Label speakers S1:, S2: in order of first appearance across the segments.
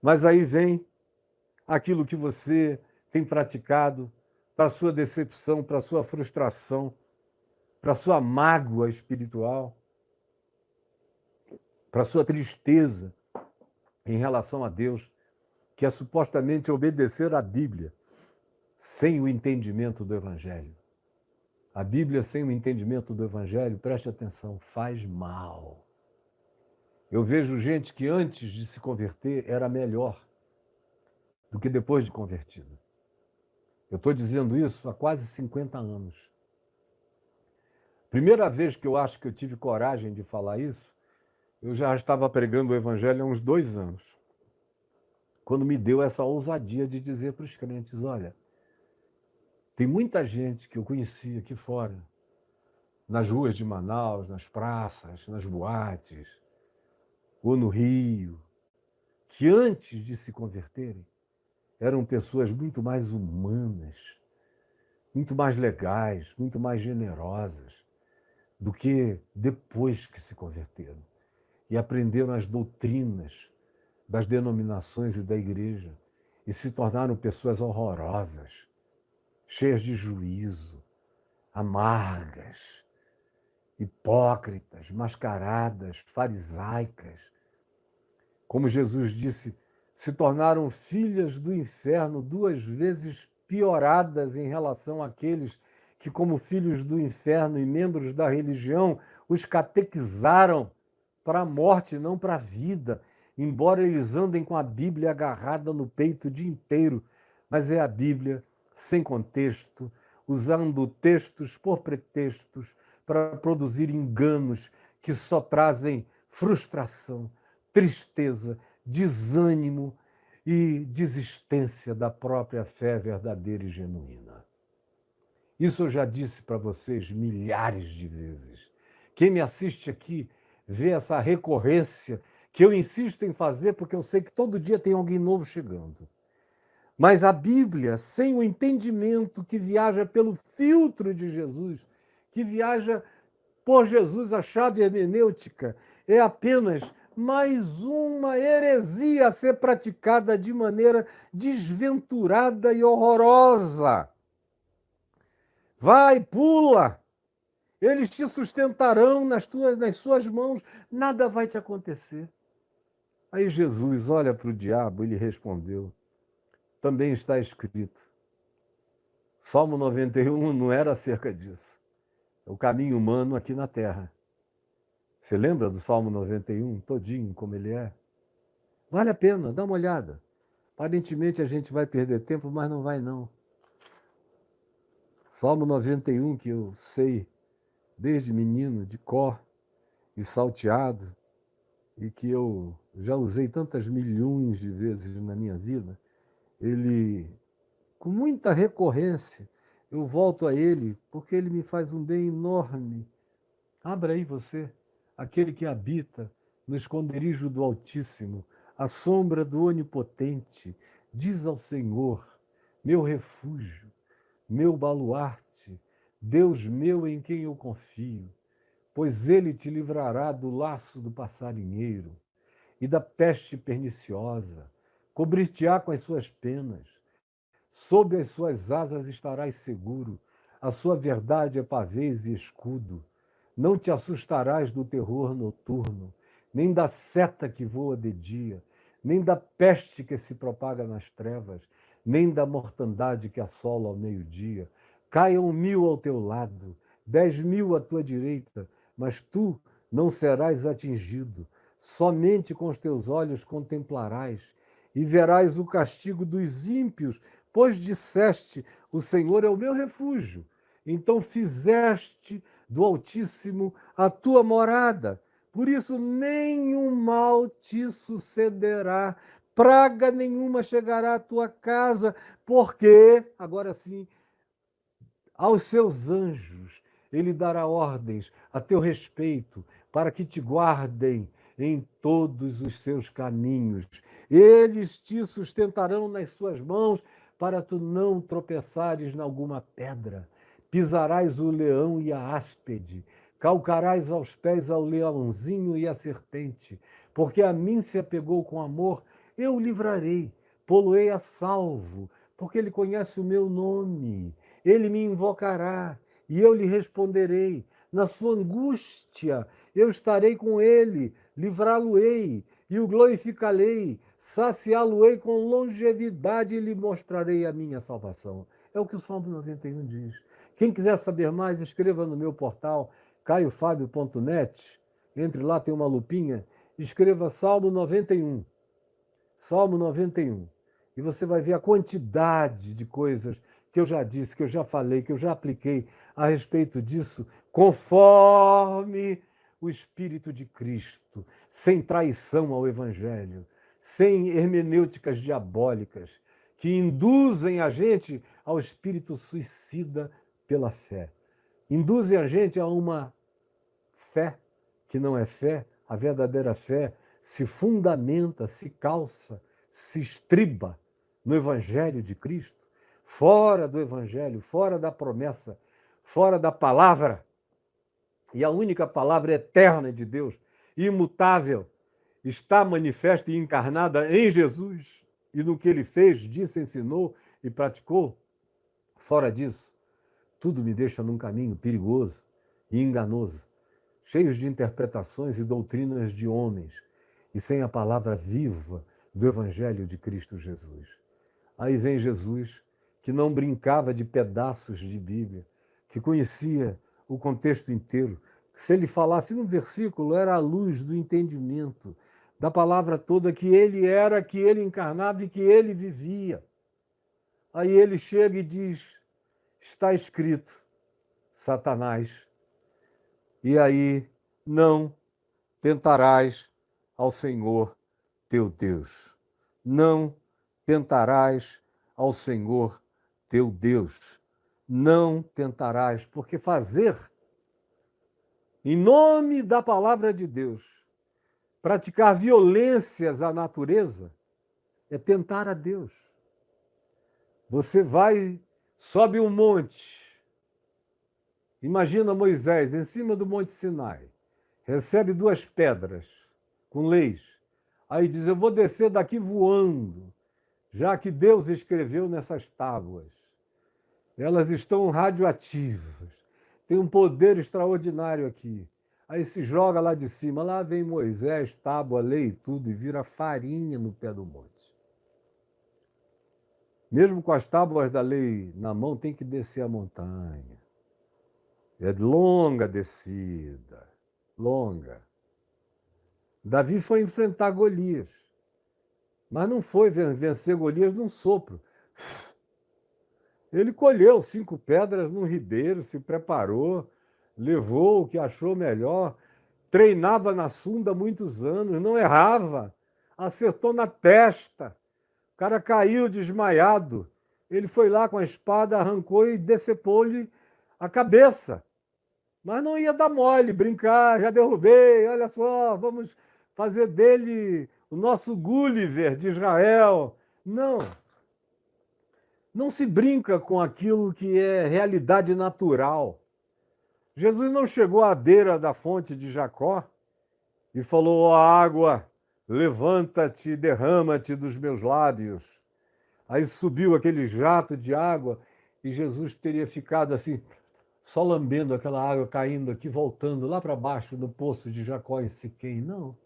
S1: Mas aí vem aquilo que você tem praticado para a sua decepção, para a sua frustração, para a sua mágoa espiritual, para a sua tristeza em relação a Deus, que é supostamente obedecer à Bíblia, sem o entendimento do Evangelho. A Bíblia sem o entendimento do Evangelho, preste atenção, faz mal. Eu vejo gente que antes de se converter era melhor do que depois de convertida. Eu estou dizendo isso há quase 50 anos. Primeira vez que eu acho que eu tive coragem de falar isso, eu já estava pregando o Evangelho há uns 2 anos, quando me deu essa ousadia de dizer para os crentes, olha, tem muita gente que eu conheci aqui fora, nas ruas de Manaus, nas praças, nas boates, ou no Rio, que antes de se converterem, eram pessoas muito mais humanas, muito mais legais, muito mais generosas do que depois que se converteram e aprenderam as doutrinas das denominações e da igreja e se tornaram pessoas horrorosas, cheias de juízo, amargas, hipócritas, mascaradas, farisaicas. Como Jesus disse, se tornaram filhas do inferno 2 vezes pioradas em relação àqueles que, como filhos do inferno e membros da religião, os catequizaram para a morte, não para a vida, embora eles andem com a Bíblia agarrada no peito o dia inteiro. Mas é a Bíblia sem contexto, usando textos por pretextos para produzir enganos que só trazem frustração, tristeza, desânimo e desistência da própria fé verdadeira e genuína. Isso eu já disse para vocês milhares de vezes. Quem me assiste aqui vê essa recorrência que eu insisto em fazer porque eu sei que todo dia tem alguém novo chegando. Mas a Bíblia, sem o entendimento que viaja pelo filtro de Jesus, que viaja por Jesus, a chave hermenêutica, é apenas mais uma heresia a ser praticada de maneira desventurada e horrorosa. Vai, pula! Eles te sustentarão nas suas mãos, nada vai te acontecer. Aí Jesus olha para o diabo e lhe respondeu, também está escrito. Salmo 91 não era acerca disso. É o caminho humano aqui na terra. Você lembra do Salmo 91, todinho como ele é? Vale a pena, dá uma olhada. Aparentemente a gente vai perder tempo, mas não vai não. Salmo 91, que eu sei desde menino, de cor e salteado, e que eu já usei tantas milhões de vezes na minha vida, ele, com muita recorrência, eu volto a ele, porque ele me faz um bem enorme. Abra aí você, aquele que habita no esconderijo do Altíssimo, à sombra do Onipotente, diz ao Senhor, meu refúgio, meu baluarte, Deus meu em quem eu confio, pois ele te livrará do laço do passarinheiro e da peste perniciosa, cobrir-te-á com as suas penas, sob as suas asas estarás seguro, a sua verdade é pavês e escudo. Não te assustarás do terror noturno, nem da seta que voa de dia, nem da peste que se propaga nas trevas, nem da mortandade que assola ao meio-dia. Caiam 1000 ao teu lado, 10.000 à tua direita, mas tu não serás atingido. Somente com os teus olhos contemplarás e verás o castigo dos ímpios, pois disseste, o Senhor é o meu refúgio. Então fizeste do Altíssimo a tua morada. Por isso nenhum mal te sucederá, praga nenhuma chegará à tua casa, porque, agora sim, aos seus anjos ele dará ordens a teu respeito, para que te guardem em todos os seus caminhos. Eles te sustentarão nas suas mãos, para tu não tropeçares em alguma pedra. Pisarás o leão e a áspide, calcarás aos pés ao leãozinho e à serpente, porque a mim se apegou com amor, eu o livrarei, pô-lo-ei a salvo, porque ele conhece o meu nome. Ele me invocará e eu lhe responderei. Na sua angústia eu estarei com ele, livrá-lo-ei e o glorificarei, saciá-lo-ei com longevidade e lhe mostrarei a minha salvação. É o que o Salmo 91 diz. Quem quiser saber mais, escreva no meu portal caiofabio.net. Entre lá, tem uma lupinha. Escreva Salmo 91. Salmo 91. E você vai ver a quantidade de coisas que eu já disse, que eu já falei, que eu já apliquei a respeito disso, conforme o Espírito de Cristo, sem traição ao Evangelho, sem hermenêuticas diabólicas, que induzem a gente ao espírito suicida pela fé. Induzem a gente a uma fé que não é fé. A verdadeira fé se fundamenta, se calça, se estriba no Evangelho de Cristo. Fora do Evangelho, fora da promessa, fora da palavra. E a única palavra eterna de Deus, imutável, está manifesta e encarnada em Jesus e no que ele fez, disse, ensinou e praticou. Fora disso, tudo me deixa num caminho perigoso e enganoso, cheios de interpretações e doutrinas de homens e sem a palavra viva do Evangelho de Cristo Jesus. Aí vem Jesus, que não brincava de pedaços de Bíblia, que conhecia o contexto inteiro. Se ele falasse um versículo, era a luz do entendimento da palavra toda que ele era, que ele encarnava e que ele vivia. Aí ele chega e diz, está escrito, Satanás, e aí não tentarás ao Senhor teu Deus. Não tentarás ao Senhor teu Deus. Não tentarás, porque fazer em nome da palavra de Deus, praticar violências à natureza, é tentar a Deus. Você vai, sobe um monte. Imagina Moisés em cima do Monte Sinai, recebe 2 pedras com leis. Aí diz, eu vou descer daqui voando, já que Deus escreveu nessas tábuas. Elas estão radioativas, tem um poder extraordinário aqui. Aí se joga lá de cima, lá vem Moisés, tábua, lei e tudo, e vira farinha no pé do monte. Mesmo com as tábuas da lei na mão, tem que descer a montanha. É longa descida, longa. Davi foi enfrentar Golias, mas não foi vencer Golias num sopro. Ele colheu 5 pedras num ribeiro, se preparou, levou o que achou melhor, treinava na Sunda há muitos anos, não errava, acertou na testa. O cara caiu desmaiado. Ele foi lá com a espada, arrancou e decepou-lhe a cabeça. Mas não ia dar mole, brincar, já derrubei, olha só, vamos fazer dele o nosso Gulliver de Israel. Não. Não se brinca com aquilo que é realidade natural. Jesus não chegou à beira da fonte de Jacó e falou, ó água, levanta-te e derrama-te dos meus lábios. Aí subiu aquele jato de água e Jesus teria ficado assim, só lambendo aquela água caindo aqui, voltando lá para baixo no poço de Jacó em Siquém. Não.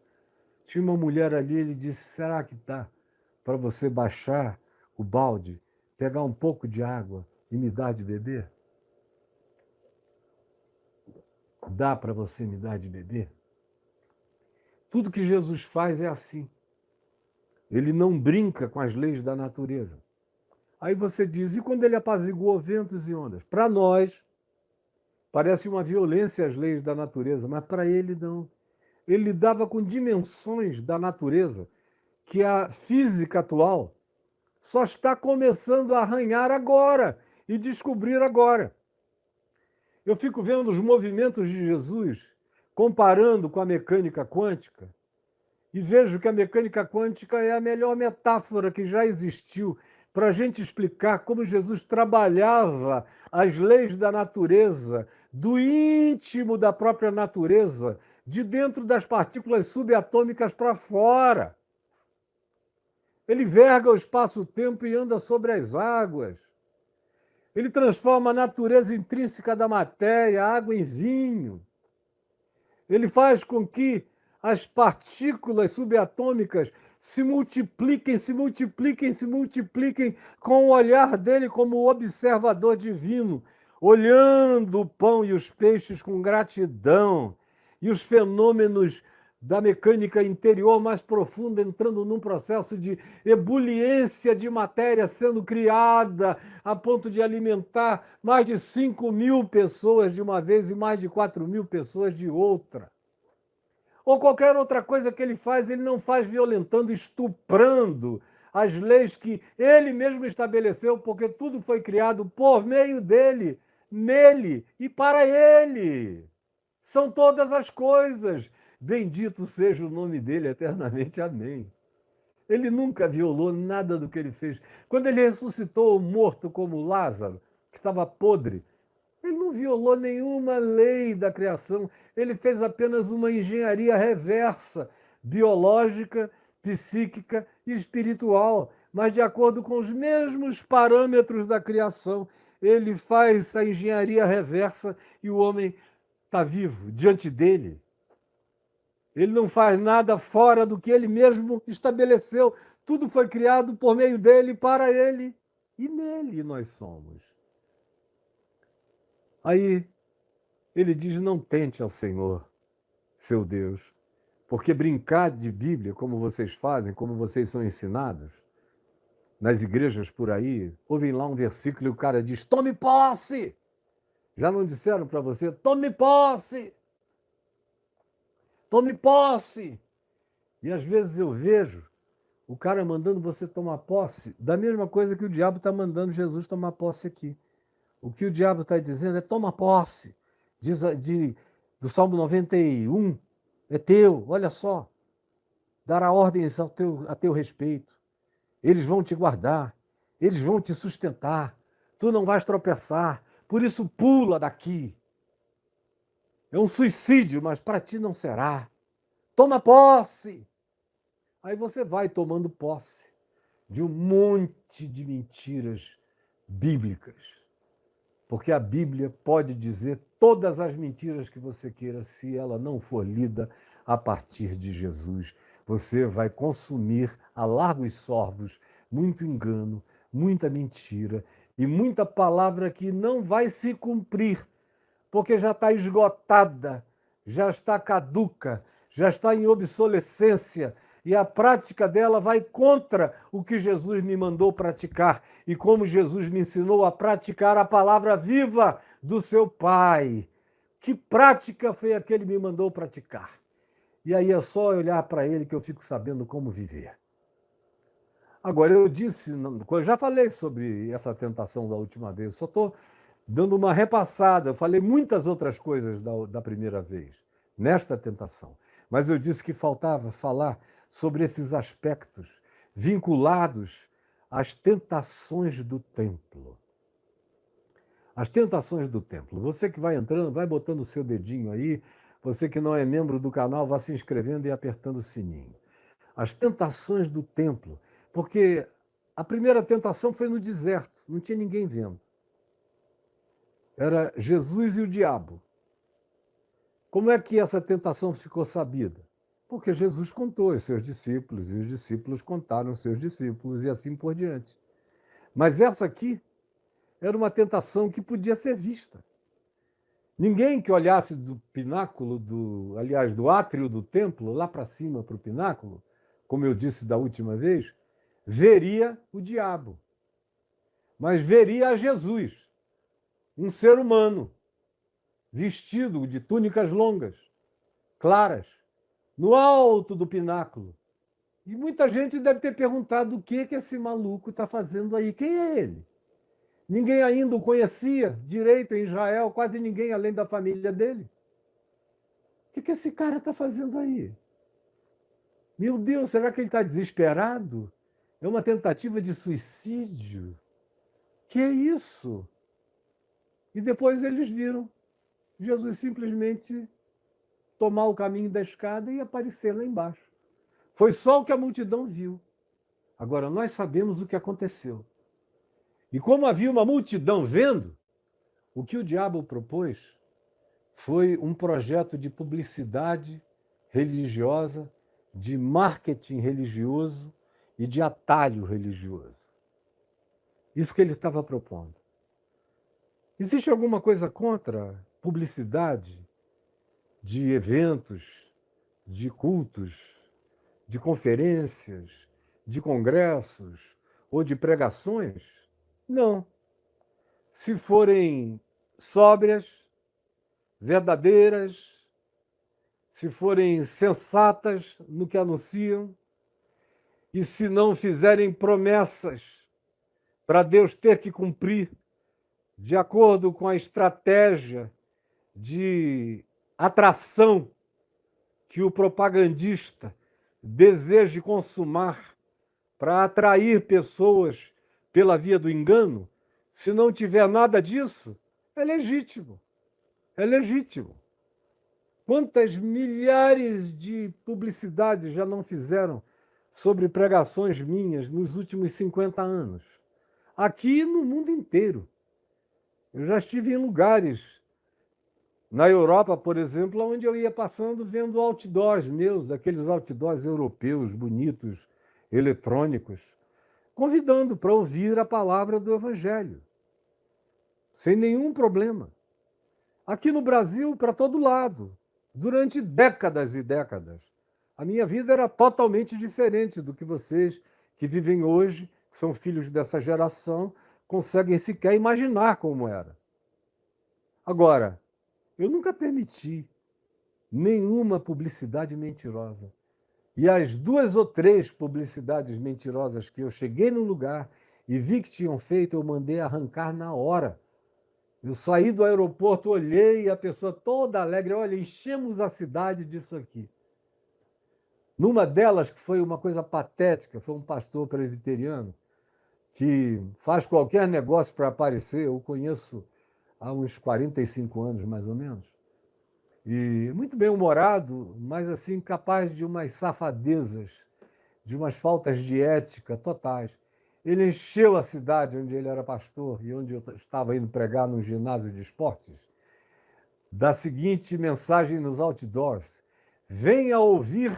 S1: Tinha uma mulher ali, ele disse, será que dá para você baixar o balde, pegar um pouco de água e me dar de beber? Dá para você me dar de beber? Tudo que Jesus faz é assim. Ele não brinca com as leis da natureza. Aí você diz, e quando ele apaziguou ventos e ondas? Para nós, parece uma violência às leis da natureza, mas para ele não. Ele lidava com dimensões da natureza que a física atual só está começando a arranhar agora e descobrir agora. Eu fico vendo os movimentos de Jesus, comparando com a mecânica quântica, e vejo que a mecânica quântica é a melhor metáfora que já existiu para a gente explicar como Jesus trabalhava as leis da natureza, do íntimo da própria natureza, de dentro das partículas subatômicas para fora. Ele verga o espaço-tempo e anda sobre as águas. Ele transforma a natureza intrínseca da matéria, a água em vinho. Ele faz com que as partículas subatômicas se multipliquem, se multipliquem, se multipliquem com o olhar dele como observador divino, olhando o pão e os peixes com gratidão, e os fenômenos da mecânica interior mais profunda entrando num processo de ebuliência de matéria sendo criada a ponto de alimentar mais de 5.000 pessoas de uma vez e mais de 4.000 pessoas de outra. Ou qualquer outra coisa que ele faz, ele não faz violentando, estuprando as leis que ele mesmo estabeleceu, porque tudo foi criado por meio dele, nele e para ele. São todas as coisas. Bendito seja o nome dele eternamente. Amém. Ele nunca violou nada do que ele fez. Quando ele ressuscitou o morto como Lázaro, que estava podre, ele não violou nenhuma lei da criação. Ele fez apenas uma engenharia reversa, biológica, psíquica e espiritual, mas de acordo com os mesmos parâmetros da criação. Ele faz a engenharia reversa e o homem está vivo diante dele. Ele não faz nada fora do que ele mesmo estabeleceu. Tudo foi criado por meio dele, para ele, e nele nós somos. Aí ele diz: não tente ao Senhor, seu Deus, porque brincar de Bíblia, como vocês fazem, como vocês são ensinados, nas igrejas por aí, ouvem lá um versículo e o cara diz: tome posse! Já não disseram para você: tome posse! Tome posse! E às vezes eu vejo o cara mandando você tomar posse da mesma coisa que o diabo está mandando Jesus tomar posse aqui. O que o diabo está dizendo é: toma posse. Diz do Salmo 91, é teu, olha só. Dará ordens a teu respeito. Eles vão te guardar, eles vão te sustentar. Tu não vais tropeçar, por isso pula daqui. É um suicídio, mas para ti não será. Toma posse. Aí você vai tomando posse de um monte de mentiras bíblicas. Porque a Bíblia pode dizer todas as mentiras que você queira, se ela não for lida a partir de Jesus. Você vai consumir a largos sorvos muito engano, muita mentira e muita palavra que não vai se cumprir, porque já está esgotada, já está caduca, já está em obsolescência, e a prática dela vai contra o que Jesus me mandou praticar e como Jesus me ensinou a praticar a palavra viva do seu Pai. Que prática foi a que ele me mandou praticar? E aí é só olhar para ele que eu fico sabendo como viver. Agora, eu já falei sobre essa tentação da última vez, só estou dando uma repassada. Eu falei muitas outras coisas da primeira vez, nesta tentação. Mas eu disse que faltava falar sobre esses aspectos vinculados às tentações do templo. As tentações do templo. Você que vai entrando, vai botando o seu dedinho aí. Você que não é membro do canal, vá se inscrevendo e apertando o sininho. As tentações do templo. Porque a primeira tentação foi no deserto, não tinha ninguém vendo. Era Jesus e o diabo. Como é que essa tentação ficou sabida? Porque Jesus contou aos seus discípulos, e os discípulos contaram aos seus discípulos, e assim por diante. Mas essa aqui era uma tentação que podia ser vista. Ninguém que olhasse do pináculo, do átrio do templo, lá para cima, para o pináculo, como eu disse da última vez, veria o diabo. Mas veria a Jesus, um ser humano, vestido de túnicas longas, claras, no alto do pináculo. E muita gente deve ter perguntado o que esse maluco está fazendo aí. Quem é ele? Ninguém ainda o conhecia direito em Israel, quase ninguém além da família dele. O que esse cara está fazendo aí? Meu Deus, será que ele está desesperado? É uma tentativa de suicídio? Que é isso? E depois eles viram Jesus simplesmente tomar o caminho da escada e aparecer lá embaixo. Foi só o que a multidão viu. Agora, nós sabemos o que aconteceu. E como havia uma multidão vendo, o que o diabo propôs foi um projeto de publicidade religiosa, de marketing religioso e de atalho religioso. Isso que ele estava propondo. Existe alguma coisa contra publicidade de eventos, de cultos, de conferências, de congressos ou de pregações? Não. Se forem sóbrias, verdadeiras, se forem sensatas no que anunciam, e se não fizerem promessas para Deus ter que cumprir de acordo com a estratégia de atração que o propagandista deseja consumar para atrair pessoas pela via do engano, se não tiver nada disso, é legítimo. É legítimo. Quantas milhares de publicidades já não fizeram sobre pregações minhas nos últimos 50 anos? Aqui no mundo inteiro. Eu já estive em lugares, na Europa, por exemplo, onde eu ia passando vendo outdoors meus, aqueles outdoors europeus bonitos, eletrônicos, convidando para ouvir a palavra do Evangelho, sem nenhum problema. Aqui no Brasil, para todo lado, durante décadas e décadas. A minha vida era totalmente diferente do que vocês que vivem hoje, que são filhos dessa geração, conseguem sequer imaginar como era. Agora, eu nunca permiti nenhuma publicidade mentirosa. E as 2 ou 3 publicidades mentirosas que eu cheguei no lugar e vi que tinham feito, eu mandei arrancar na hora. Eu saí do aeroporto, olhei e a pessoa toda alegre, olha, enchemos a cidade disso aqui. Numa delas, que foi uma coisa patética, foi um pastor presbiteriano que faz qualquer negócio para aparecer, eu conheço há uns 45 anos, mais ou menos, e muito bem-humorado, mas assim, capaz de umas safadezas, de umas faltas de ética totais. Ele encheu a cidade onde ele era pastor e onde eu estava indo pregar num ginásio de esportes, da seguinte mensagem nos outdoors: venha ouvir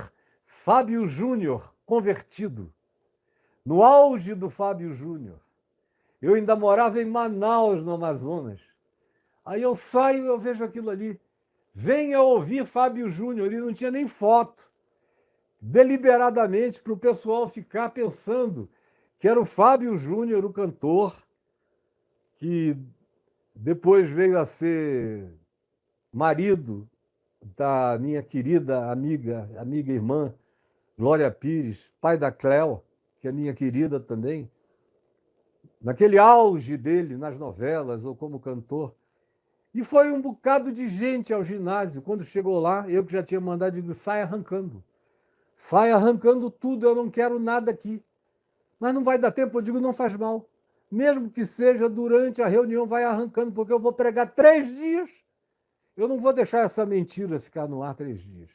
S1: Fábio Júnior convertido. No auge do Fábio Júnior. Eu ainda morava em Manaus, no Amazonas. Aí eu saio e eu vejo aquilo ali. Venha ouvir Fábio Júnior. E não tinha nem foto. Deliberadamente para o pessoal ficar pensando que era o Fábio Júnior, o cantor, que depois veio a ser marido da minha querida amiga e irmã, Glória Pires, pai da Cléo, que é minha querida também, naquele auge dele nas novelas ou como cantor. E foi um bocado de gente ao ginásio. Quando chegou lá, eu que já tinha mandado, digo, sai arrancando. Sai arrancando tudo, eu não quero nada aqui. Mas não vai dar tempo, eu digo, não faz mal. Mesmo que seja durante a reunião, vai arrancando, porque eu vou pregar 3 dias. Eu não vou deixar essa mentira ficar no ar 3 dias.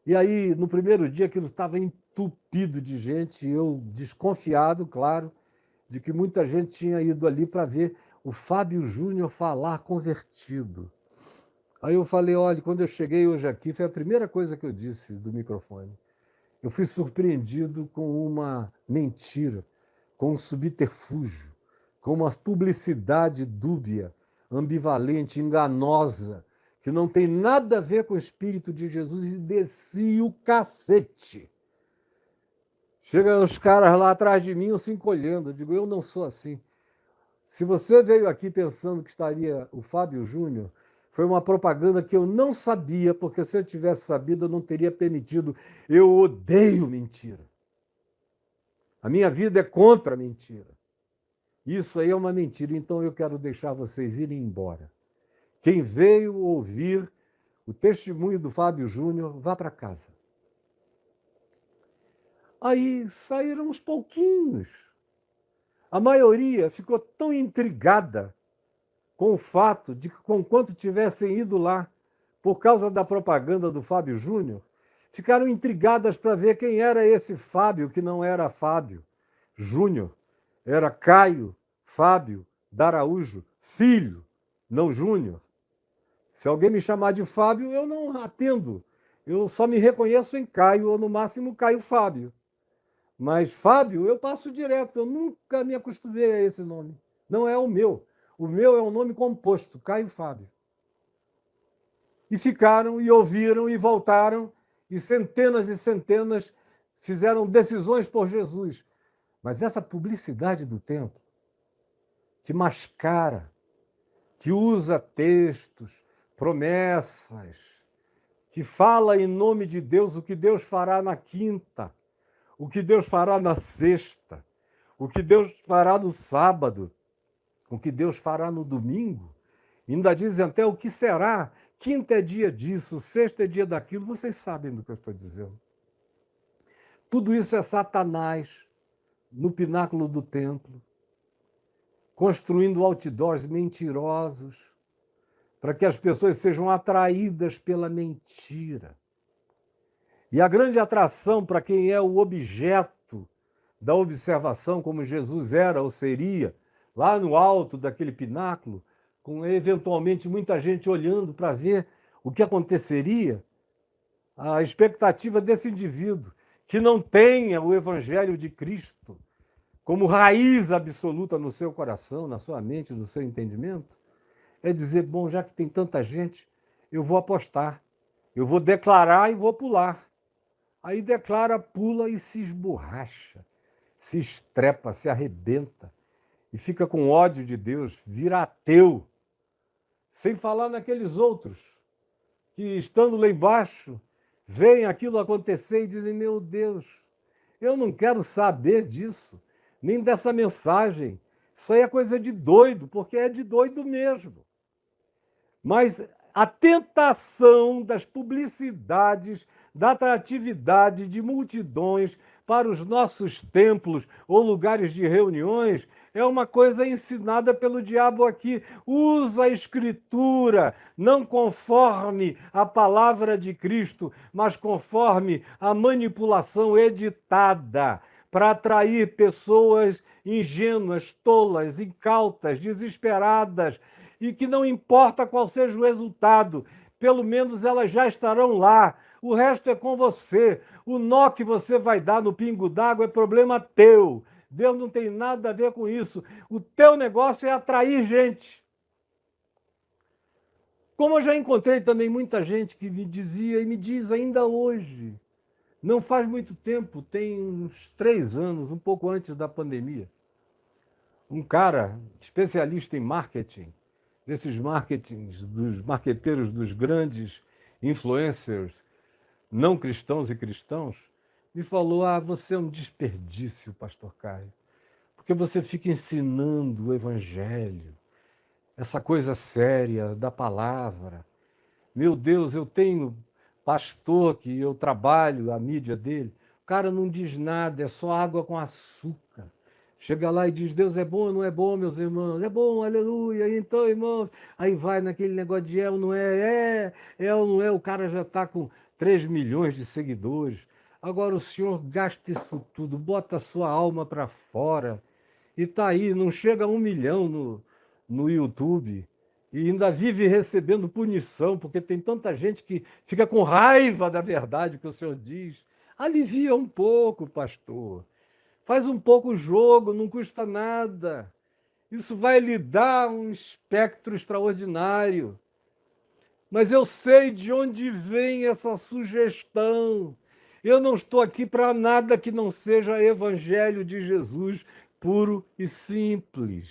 S1: E aí, no primeiro dia, aquilo estava entupido de gente, e eu desconfiado, claro, de que muita gente tinha ido ali para ver o Fábio Júnior falar convertido. Aí eu falei, olha, quando eu cheguei hoje aqui, foi a primeira coisa que eu disse do microfone. Eu fui surpreendido com uma mentira, com um subterfúgio, com uma publicidade dúbia, ambivalente, enganosa, que não tem nada a ver com o Espírito de Jesus, e desci o cacete. Chegam os caras lá atrás de mim, eu se encolhendo. Eu digo, eu não sou assim. Se você veio aqui pensando que estaria o Fábio Júnior, foi uma propaganda que eu não sabia, porque se eu tivesse sabido, eu não teria permitido. Eu odeio mentira. A minha vida é contra a mentira. Isso aí é uma mentira, então eu quero deixar vocês irem embora. Quem veio ouvir o testemunho do Fábio Júnior, vá para casa. Aí saíram uns pouquinhos. A maioria ficou tão intrigada com o fato de que, conquanto tivessem ido lá por causa da propaganda do Fábio Júnior, ficaram intrigadas para ver quem era esse Fábio, que não era Fábio Júnior, era Caio Fábio D'Araújo, filho, não Júnior. Se alguém me chamar de Fábio, eu não atendo. Eu só me reconheço em Caio, ou no máximo Caio Fábio. Mas Fábio, eu passo direto, eu nunca me acostumei a esse nome. Não é o meu. O meu é um nome composto, Caio Fábio. E ficaram, e ouviram, e voltaram, e centenas fizeram decisões por Jesus. Mas essa publicidade do templo, que mascara, que usa textos, promessas, que fala em nome de Deus o que Deus fará na quinta, o que Deus fará na sexta, o que Deus fará no sábado, o que Deus fará no domingo. Ainda dizem até o que será. Quinta é dia disso, sexta é dia daquilo. Vocês sabem do que eu estou dizendo. Tudo isso é Satanás no pináculo do templo, construindo outdoors mentirosos, para que as pessoas sejam atraídas pela mentira. E a grande atração para quem é o objeto da observação, como Jesus era ou seria, lá no alto daquele pináculo, com eventualmente muita gente olhando para ver o que aconteceria, a expectativa desse indivíduo que não tenha o Evangelho de Cristo como raiz absoluta no seu coração, na sua mente, no seu entendimento, é dizer, bom, já que tem tanta gente, eu vou apostar, eu vou declarar e vou pular. Aí declara, pula e se esborracha, se estrepa, se arrebenta, e fica com ódio de Deus, vira ateu, sem falar naqueles outros que, estando lá embaixo, veem aquilo acontecer e dizem, meu Deus, eu não quero saber disso, nem dessa mensagem, isso aí é coisa de doido, porque é de doido mesmo. Mas a tentação das publicidades, da atratividade de multidões para os nossos templos ou lugares de reuniões é uma coisa ensinada pelo diabo aqui. Usa a Escritura, não conforme a palavra de Cristo, mas conforme a manipulação editada para atrair pessoas ingênuas, tolas, incautas, desesperadas, e que não importa qual seja o resultado, pelo menos elas já estarão lá. O resto é com você. O nó que você vai dar no pingo d'água é problema teu. Deus não tem nada a ver com isso. O teu negócio é atrair gente. Como eu já encontrei também muita gente que me dizia e me diz ainda hoje, não faz muito tempo, tem uns 3 anos, um pouco antes da pandemia, um cara especialista em marketing, desses marketings, dos marqueteiros dos grandes influencers não cristãos e cristãos, me falou, você é um desperdício, pastor Caio, porque você fica ensinando o evangelho, essa coisa séria da palavra. Meu Deus, eu tenho pastor que eu trabalho, a mídia dele, o cara não diz nada, é só água com açúcar. Chega lá e diz, Deus é bom ou não é bom, meus irmãos? É bom, aleluia. Então, irmãos, aí vai naquele negócio de ou não é, é ou não é, o cara já está com 3 milhões de seguidores. Agora o senhor gasta isso tudo, bota a sua alma para fora e está aí, não chega a 1 milhão no YouTube e ainda vive recebendo punição, porque tem tanta gente que fica com raiva da verdade que o senhor diz. Alivia um pouco, pastor. Faz um pouco o jogo, não custa nada. Isso vai lhe dar um espectro extraordinário. Mas eu sei de onde vem essa sugestão. Eu não estou aqui para nada que não seja evangelho de Jesus puro e simples.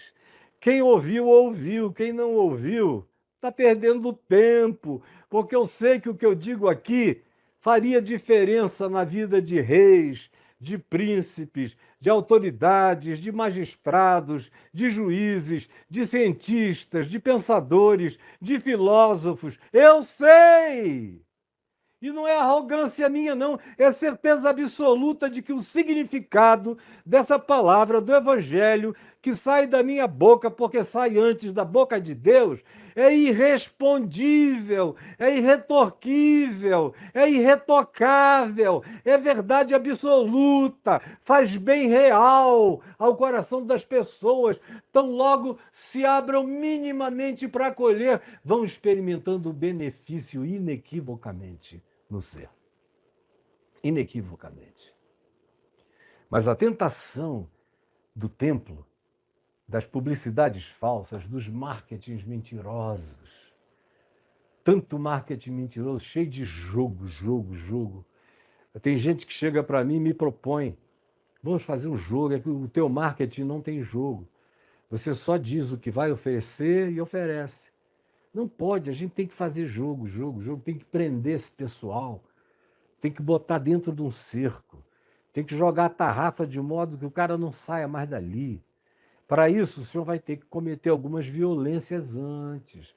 S1: Quem ouviu, ouviu. Quem não ouviu, está perdendo tempo. Porque eu sei que o que eu digo aqui faria diferença na vida de reis, de príncipes, de autoridades, de magistrados, de juízes, de cientistas, de pensadores, de filósofos. Eu sei! E não é arrogância minha, não. É certeza absoluta de que o significado dessa palavra do Evangelho que sai da minha boca, porque sai antes da boca de Deus, é irrespondível, é irretorquível, é irretocável, é verdade absoluta, faz bem real ao coração das pessoas. Tão logo se abram minimamente para acolher, vão experimentando o benefício inequivocamente no ser. Inequivocamente. Mas a tentação do templo, das publicidades falsas, dos marketings mentirosos, tanto marketing mentiroso, cheio de jogo. Tem gente que chega para mim e me propõe, vamos fazer um jogo, é que o teu marketing não tem jogo. Você só diz o que vai oferecer e oferece. Não pode, a gente tem que fazer jogo, tem que prender esse pessoal, tem que botar dentro de um cerco, tem que jogar a tarrafa de modo que o cara não saia mais dali. Para isso, o senhor vai ter que cometer algumas violências antes,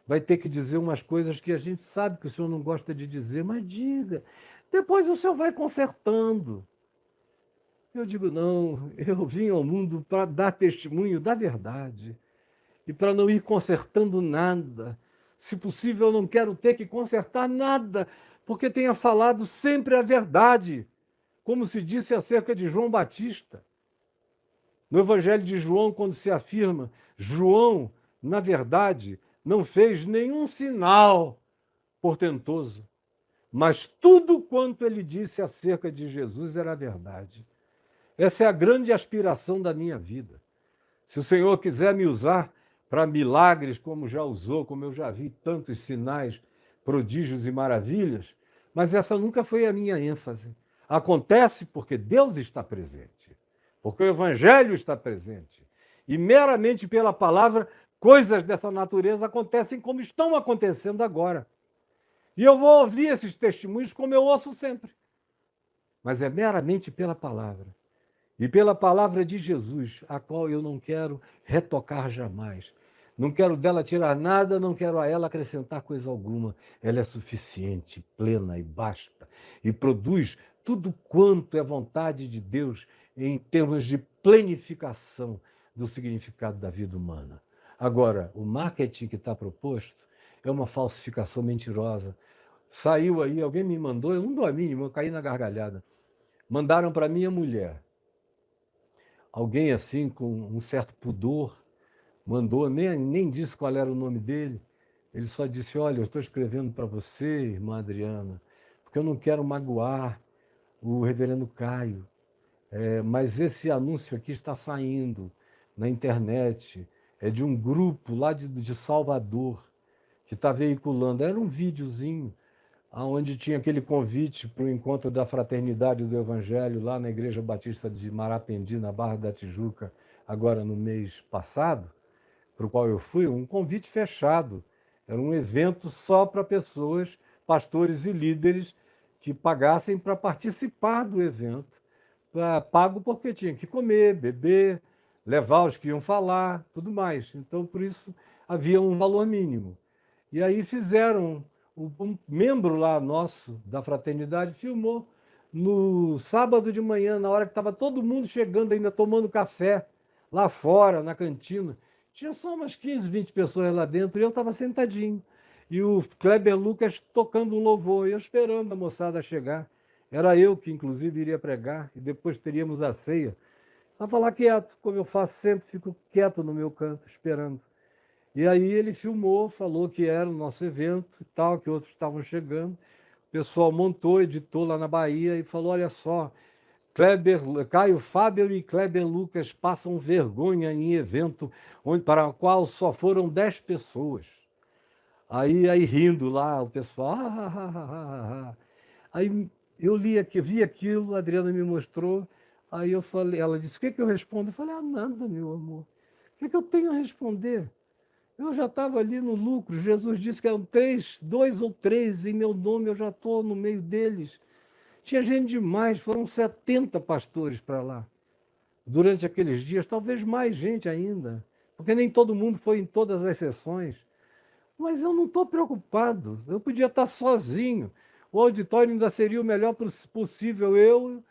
S1: vai ter que dizer umas coisas que a gente sabe que o senhor não gosta de dizer, mas diga. Depois o senhor vai consertando. Eu digo, não, eu vim ao mundo para dar testemunho da verdade e para não ir consertando nada. Se possível, eu não quero ter que consertar nada, porque tenha falado sempre a verdade, como se disse acerca de João Batista. No Evangelho de João, quando se afirma, João, na verdade, não fez nenhum sinal portentoso, mas tudo quanto ele disse acerca de Jesus era verdade. Essa é a grande aspiração da minha vida. Se o Senhor quiser me usar para milagres, como já usou, como eu já vi tantos sinais, prodígios e maravilhas, mas essa nunca foi a minha ênfase. Acontece porque Deus está presente, porque o Evangelho está presente. E meramente pela palavra, coisas dessa natureza acontecem como estão acontecendo agora. E eu vou ouvir esses testemunhos como eu ouço sempre. Mas é meramente pela palavra. E pela palavra de Jesus, a qual eu não quero retocar jamais. Não quero dela tirar nada, não quero a ela acrescentar coisa alguma. Ela é suficiente, plena e basta. E produz tudo quanto é vontade de Deus em termos de planificação do significado da vida humana. Agora, o marketing que está proposto é uma falsificação mentirosa. Saiu aí, alguém me mandou, eu não dou a mínima, eu caí na gargalhada. Mandaram para minha mulher. Alguém assim, com um certo pudor, mandou, nem disse qual era o nome dele. Ele só disse, olha, eu estou escrevendo para você, irmã Adriana, porque eu não quero magoar o reverendo Caio, mas esse anúncio aqui está saindo na internet, é de um grupo lá de Salvador, que está veiculando. Era um videozinho, onde tinha aquele convite para o encontro da Fraternidade do Evangelho, lá na Igreja Batista de Marapendi, na Barra da Tijuca, agora no mês passado, para o qual eu fui, um convite fechado. Era um evento só para pessoas, pastores e líderes, que pagassem para participar do evento. Pago porque tinha que comer, beber, levar os que iam falar, tudo mais. Então, por isso, havia um valor mínimo. E aí fizeram, um membro lá nosso da fraternidade filmou no sábado de manhã, na hora que estava todo mundo chegando, ainda tomando café, lá fora, na cantina. Tinha só umas 15, 20 pessoas lá dentro e eu estava sentadinho. E o Kleber Lucas tocando um louvor, e eu esperando a moçada chegar. Era eu que, inclusive, iria pregar, e depois teríamos a ceia. Estava lá quieto, como eu faço sempre, fico quieto no meu canto, esperando. E aí ele filmou, falou que era o nosso evento e tal, que outros estavam chegando. O pessoal montou, editou lá na Bahia e falou, olha só, Caio Fábio e Kleber Lucas passam vergonha em evento para o qual só foram 10 pessoas. Aí rindo lá, o pessoal... Aí eu vi aquilo, a Adriana me mostrou, aí eu falei, ela disse, o que eu respondo? Eu falei, nada, meu amor. O que eu tenho a responder? Eu já estava ali no lucro. Jesus disse que eram 2 ou 3 em meu nome, eu já estou no meio deles. Tinha gente demais, foram 70 pastores para lá. Durante aqueles dias, talvez mais gente ainda, porque nem todo mundo foi em todas as sessões. Mas eu não estou preocupado, eu podia estar sozinho. O auditório ainda seria o melhor possível, eu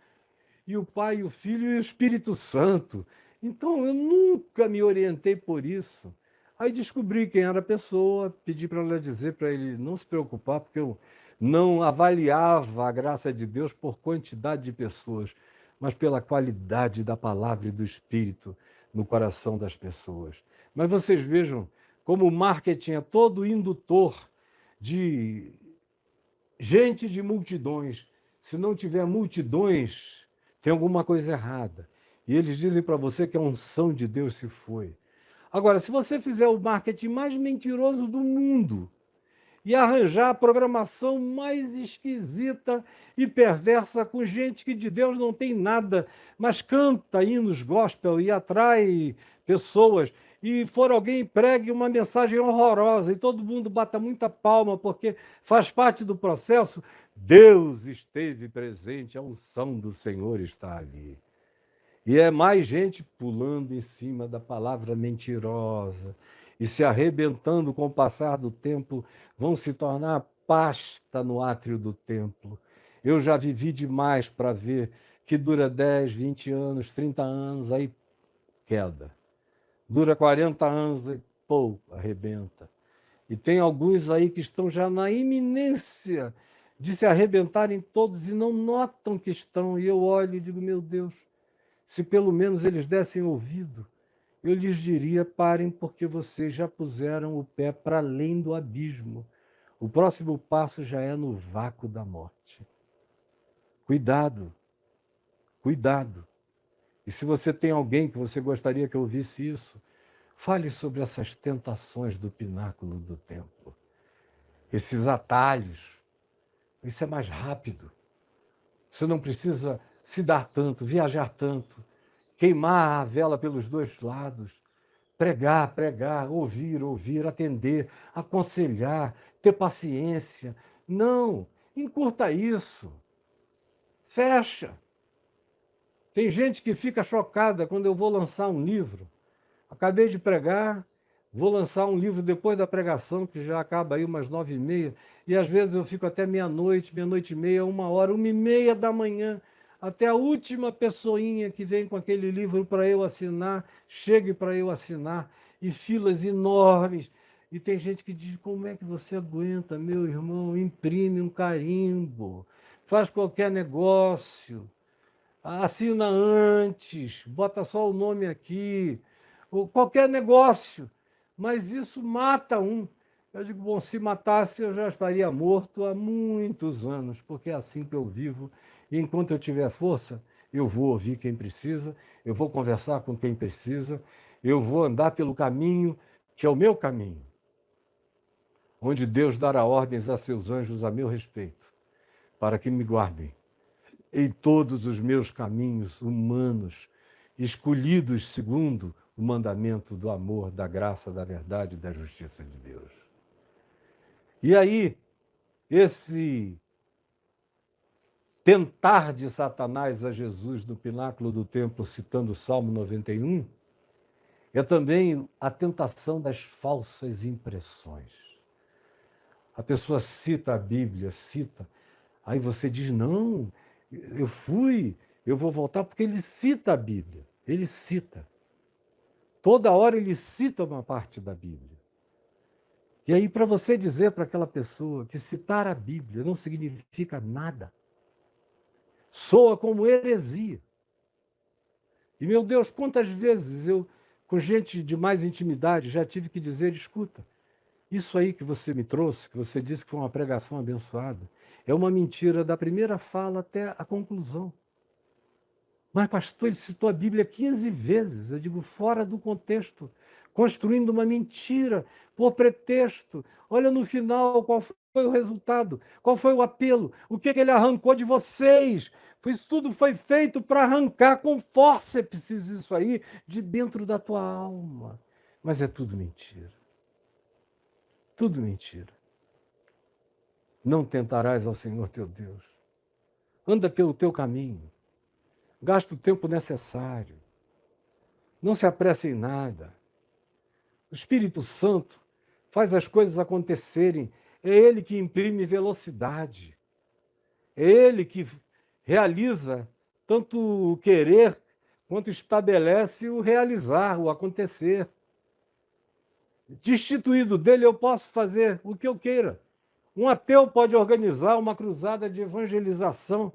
S1: e o Pai, e o Filho e o Espírito Santo. Então, eu nunca me orientei por isso. Aí descobri quem era a pessoa, pedi para ela dizer para ele não se preocupar, porque eu não avaliava a graça de Deus por quantidade de pessoas, mas pela qualidade da palavra e do Espírito no coração das pessoas. Mas vocês vejam como o marketing é todo indutor de gente de multidões. Se não tiver multidões, tem alguma coisa errada. E eles dizem para você que a unção de Deus se foi. Agora, se você fizer o marketing mais mentiroso do mundo e arranjar a programação mais esquisita e perversa com gente que de Deus não tem nada, mas canta hinos gospel e atrai pessoas, e for alguém e pregue uma mensagem horrorosa e todo mundo bata muita palma porque faz parte do processo, Deus esteve presente, a unção do Senhor está ali. E é mais gente pulando em cima da palavra mentirosa e se arrebentando com o passar do tempo, vão se tornar pasta no átrio do templo. Eu já vivi demais para ver que dura 10, 20 anos, 30 anos, aí queda. Dura 40 anos e pô, arrebenta. E tem alguns aí que estão já na iminência de se arrebentarem todos e não notam que estão. E eu olho e digo, meu Deus, se pelo menos eles dessem ouvido, eu lhes diria, parem, porque vocês já puseram o pé para além do abismo. O próximo passo já é no vácuo da morte. Cuidado, cuidado. E se você tem alguém que você gostaria que ouvisse isso, fale sobre essas tentações do pináculo do templo. Esses atalhos. Isso é mais rápido. Você não precisa se dar tanto, viajar tanto, queimar a vela pelos dois lados, pregar, pregar, ouvir, ouvir, atender, aconselhar, ter paciência. Não, encurta isso. Fecha. Tem gente que fica chocada quando eu vou lançar um livro. Acabei de pregar, vou lançar um livro depois da pregação, que já acaba aí umas 9h30, e às vezes eu fico até meia-noite, meia-noite e meia, 1h, 1h30 da manhã, até a última pessoinha que vem com aquele livro para eu assinar, chegue para eu assinar, e filas enormes. E tem gente que diz, como é que você aguenta, meu irmão? Imprime um carimbo, faz qualquer negócio, assina antes, bota só o nome aqui, ou qualquer negócio, mas isso mata um. Eu digo, bom, se matasse eu já estaria morto há muitos anos, porque é assim que eu vivo, e enquanto eu tiver força, eu vou ouvir quem precisa, eu vou conversar com quem precisa, eu vou andar pelo caminho que é o meu caminho, onde Deus dará ordens a seus anjos a meu respeito, para que me guardem em todos os meus caminhos humanos, escolhidos segundo o mandamento do amor, da graça, da verdade e da justiça de Deus. E aí, esse tentar de Satanás a Jesus no pináculo do templo, citando o Salmo 91, é também a tentação das falsas impressões. A pessoa cita a Bíblia, cita, aí você diz, não, eu vou voltar, porque ele cita a Bíblia, ele cita. Toda hora ele cita uma parte da Bíblia. E aí, para você dizer para aquela pessoa que citar a Bíblia não significa nada, soa como heresia. E, meu Deus, quantas vezes eu, com gente de mais intimidade, já tive que dizer, escuta, isso aí que você me trouxe, que você disse que foi uma pregação abençoada, é uma mentira da primeira fala até a conclusão. Mas, pastor, ele citou a Bíblia 15 vezes, eu digo, fora do contexto, construindo uma mentira por pretexto. Olha no final qual foi o resultado, qual foi o apelo, o que ele arrancou de vocês. Isso tudo foi feito para arrancar com fórceps isso aí de dentro da tua alma. Mas é tudo mentira. Tudo mentira. Não tentarás ao Senhor teu Deus. Anda pelo teu caminho. Gasta o tempo necessário. Não se apresse em nada. O Espírito Santo faz as coisas acontecerem. É Ele que imprime velocidade. É Ele que realiza tanto o querer quanto estabelece o realizar, o acontecer. Destituído dele, eu posso fazer o que eu queira. Um ateu pode organizar uma cruzada de evangelização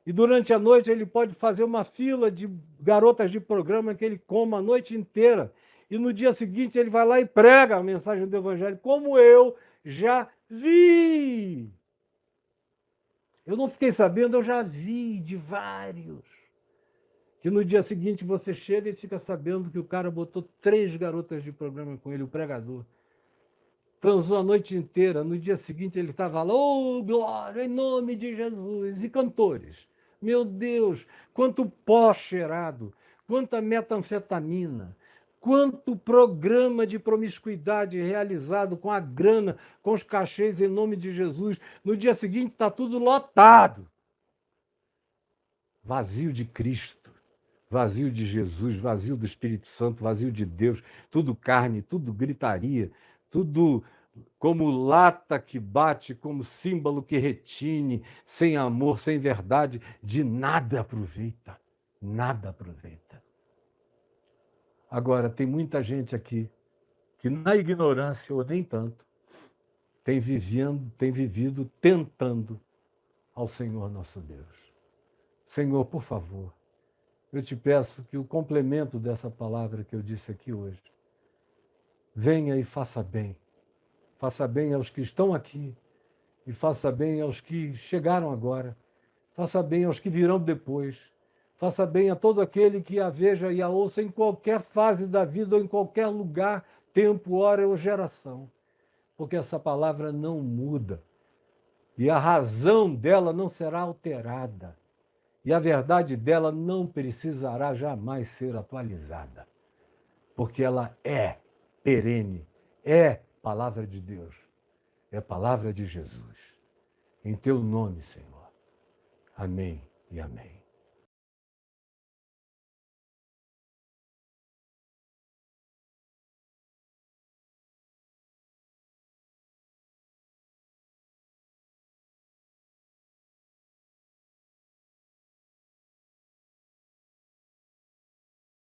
S1: e durante a noite ele pode fazer uma fila de garotas de programa que ele coma a noite inteira. E no dia seguinte ele vai lá e prega a mensagem do evangelho, como eu já vi. Eu não fiquei sabendo, eu já vi de vários. Que no dia seguinte você chega e fica sabendo que o cara botou 3 garotas de programa com ele, o pregador. Transou a noite inteira. No dia seguinte ele estava lá, oh, glória, em nome de Jesus. E cantores. Meu Deus, quanto pó cheirado, quanta metanfetamina, quanto programa de promiscuidade realizado com a grana, com os cachês em nome de Jesus. No dia seguinte está tudo lotado. Vazio de Cristo, vazio de Jesus, vazio do Espírito Santo, vazio de Deus, tudo carne, tudo gritaria, tudo como lata que bate, como símbolo que retine, sem amor, sem verdade, de nada aproveita, nada aproveita. Agora, tem muita gente aqui que na ignorância, ou nem tanto, tem vivido tentando ao Senhor nosso Deus. Senhor, por favor, eu te peço que o complemento dessa palavra que eu disse aqui hoje venha e faça bem. Faça bem aos que estão aqui e faça bem aos que chegaram agora. Faça bem aos que virão depois. Faça bem a todo aquele que a veja e a ouça em qualquer fase da vida ou em qualquer lugar, tempo, hora ou geração. Porque essa palavra não muda e a razão dela não será alterada. E a verdade dela não precisará jamais ser atualizada, porque ela é perene, é palavra de Deus, é palavra de Jesus. Em teu nome, Senhor. Amém e amém.